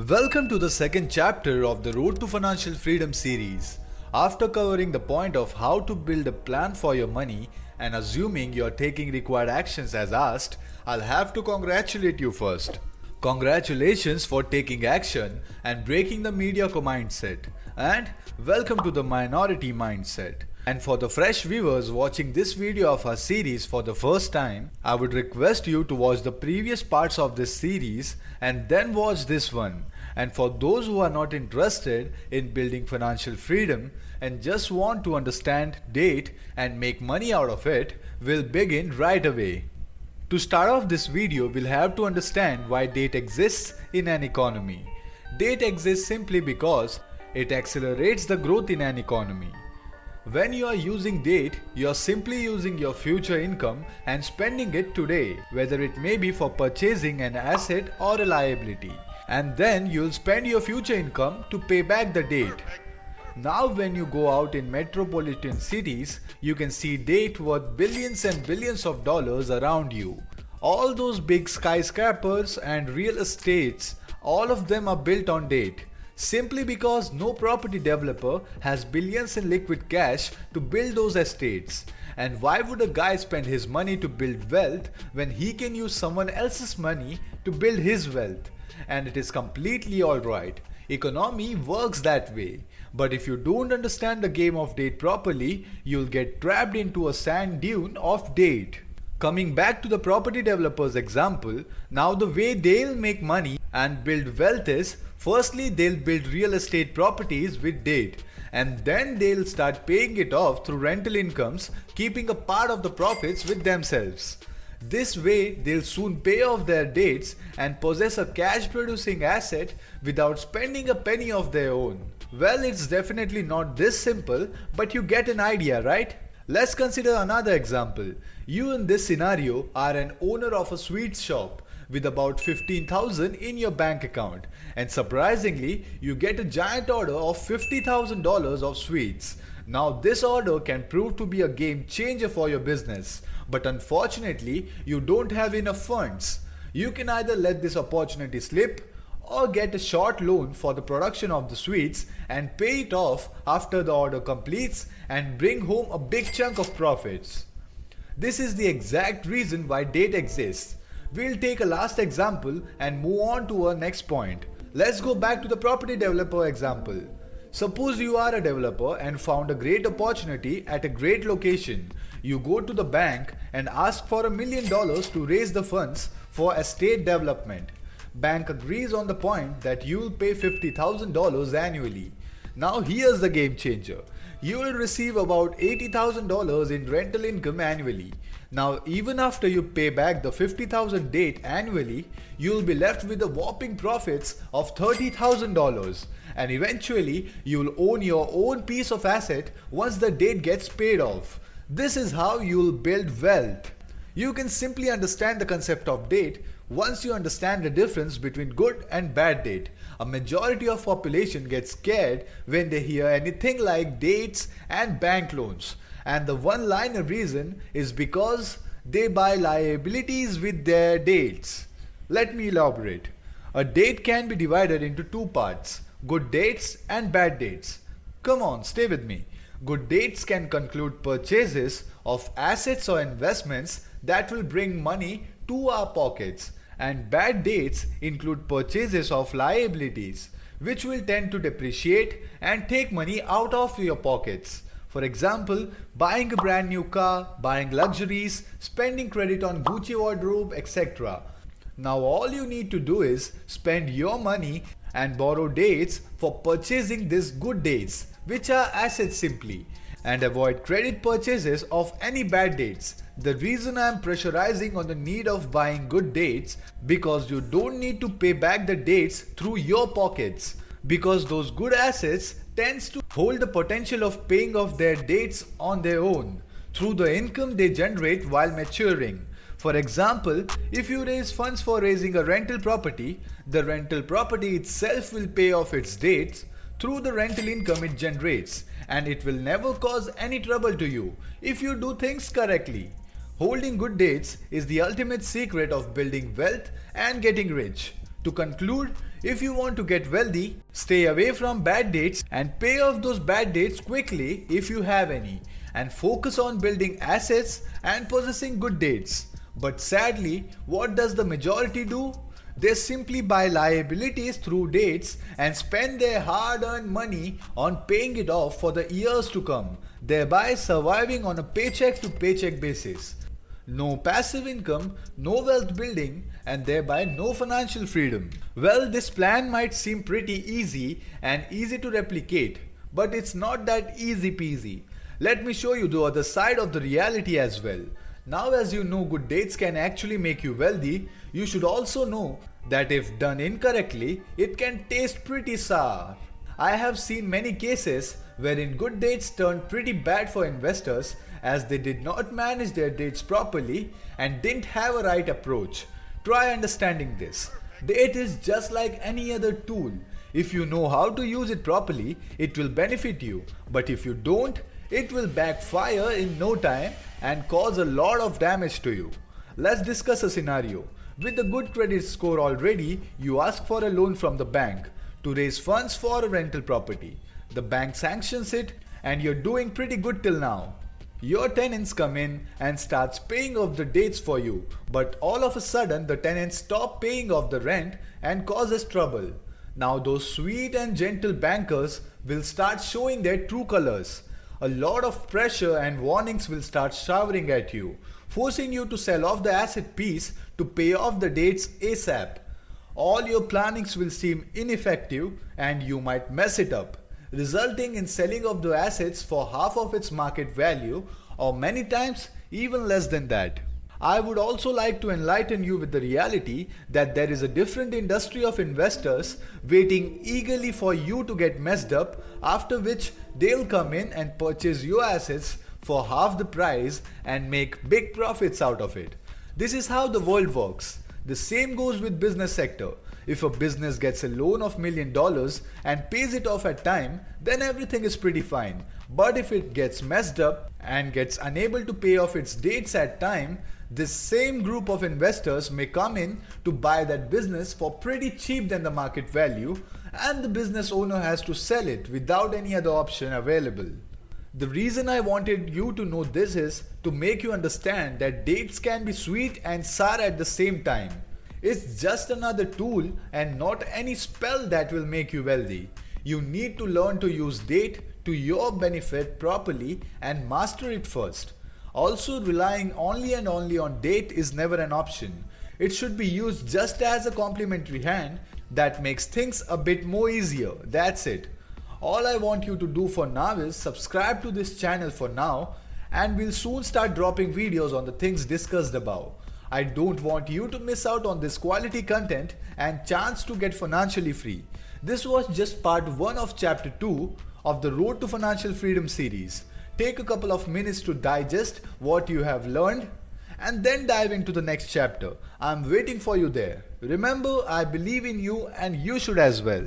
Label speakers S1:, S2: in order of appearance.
S1: Welcome to the second chapter of the Road to Financial Freedom series. After covering the point of how to build a plan for your money and assuming you're taking required actions as asked, I'll have to congratulate you first. Congratulations for taking action and breaking the mediocre mindset. And welcome to the minority mindset. And for the fresh viewers watching this video of our series for the first time, I would request you to watch the previous parts of this series and then watch this one. And for those who are not interested in building financial freedom and just want to understand date and make money out of it, we'll begin right away. To start off this video, we'll have to understand why date exists in an economy. Date exists simply because it accelerates the growth in an economy. When you are using date, you are simply using your future income and spending it today, whether it may be for purchasing an asset or a liability. And then you'll spend your future income to pay back the date. Now when you go out in metropolitan cities, you can see date worth billions and billions of dollars around you. All those big skyscrapers and real estates, all of them are built on date. Simply because no property developer has billions in liquid cash to build those estates. And why would a guy spend his money to build wealth when he can use someone else's money to build his wealth? And it is completely alright. Economy works that way. But if you don't understand the game of date properly, you'll get trapped into a sand dune of date. Coming back to the property developers example, now the way they'll make money and build wealth is, firstly they'll build real estate properties with date, and then they'll start paying it off through rental incomes, keeping a part of the profits with themselves. This way they'll soon pay off their dates and possess a cash producing asset without spending a penny of their own. Well, it's definitely not this simple, but you get an idea, right? Let's consider another example. You in this scenario are an owner of a sweets shop with about 15,000 in your bank account, and surprisingly you get a giant order of $50,000 of sweets. Now this order can prove to be a game changer for your business, but unfortunately you don't have enough funds. You can either let this opportunity slip or get a short loan for the production of the sweets and pay it off after the order completes and bring home a big chunk of profits. This is the exact reason why date exists. We'll take a last example and move on to our next point. Let's go back to the property developer example. Suppose you are a developer and found a great opportunity at a great location. You go to the bank and ask for $1 million to raise the funds for estate development. Bank agrees on the point that you will pay $50,000 annually. Now here's the game changer. You will receive about $80,000 in rental income annually. Now even after you pay back the $50,000 date annually, you will be left with the whopping profits of $30,000. And eventually you will own your own piece of asset once the date gets paid off. This is how you will build wealth. You can simply understand the concept of date once you understand the difference between good and bad date. A majority of population gets scared when they hear anything like dates and bank loans. And the one-liner reason is because they buy liabilities with their dates. Let me elaborate. A date can be divided into two parts, good dates and bad dates. Come on, stay with me. Good dates can conclude purchases of assets or investments that will bring money to our pockets, and bad dates include purchases of liabilities which will tend to depreciate and take money out of your pockets. For example, buying a brand new car, buying luxuries, spending credit on Gucci wardrobe, etc. Now all you need to do is spend your money and borrow dates for purchasing these good dates, which are assets simply, and avoid credit purchases of any bad dates. The reason I am pressurizing on the need of buying good dates because you don't need to pay back the dates through your pockets, because those good assets tends to hold the potential of paying off their dates on their own through the income they generate while maturing. For example, if you raise funds for raising a rental property, the rental property itself will pay off its dates through the rental income it generates, and it will never cause any trouble to you if you do things correctly. Holding good dates is the ultimate secret of building wealth and getting rich. To conclude, If you want to get wealthy, stay away from bad dates and pay off those bad dates quickly if you have any, and focus on building assets and possessing good dates. But sadly, what does the majority do? They simply buy liabilities through dates and spend their hard-earned money on paying it off for the years to come, thereby surviving on a paycheck-to-paycheck basis. No passive income, no wealth building, and thereby no financial freedom. Well, this plan might seem pretty easy and easy to replicate, but it's not that easy peasy. Let me show you the other side of the reality as well. Now, as you know, good dates can actually make you wealthy, you should also know that if done incorrectly, it can taste pretty sour. I have seen many cases wherein good dates turned pretty bad for investors as they did not manage their dates properly and didn't have a right approach. Try understanding this. Date is just like any other tool. If you know how to use it properly, it will benefit you. But if you don't, it will backfire in no time and cause a lot of damage to you. Let's discuss a scenario. With a good credit score already, you ask for a loan from the bank to raise funds for a rental property. The bank sanctions it and you're doing pretty good till now. Your tenants come in and starts paying off the dates for you, but all of a sudden the tenants stop paying off the rent and causes trouble. Now those sweet and gentle bankers will start showing their true colors. A lot of pressure and warnings will start showering at you, forcing you to sell off the asset piece to pay off the dates ASAP. All your plannings will seem ineffective and you might mess it up, resulting in selling of the assets for half of its market value or many times even less than that. I would also like to enlighten you with the reality that there is a different industry of investors waiting eagerly for you to get messed up, after which they'll come in and purchase your assets for half the price and make big profits out of it. This is how the world works. The same goes with business sector. If a business gets a loan of $1 million and pays it off at time, then everything is pretty fine. But if it gets messed up and gets unable to pay off its dates at time, this same group of investors may come in to buy that business for pretty cheap than the market value, and the business owner has to sell it without any other option available. The reason I wanted you to know this is to make you understand that dates can be sweet and sour at the same time. It's just another tool and not any spell that will make you wealthy. You need to learn to use date to your benefit properly and master it first. Also, relying only and only on date is never an option. It should be used just as a complementary hand that makes things a bit more easier. That's it. All I want you to do for now is subscribe to this channel for now, and we'll soon start dropping videos on the things discussed above. I don't want you to miss out on this quality content and chance to get financially free. This was just part 1 of chapter 2 of the Road to Financial Freedom series. Take a couple of minutes to digest what you have learned and then dive into the next chapter. I'm waiting for you there. Remember, I believe in you and you should as well.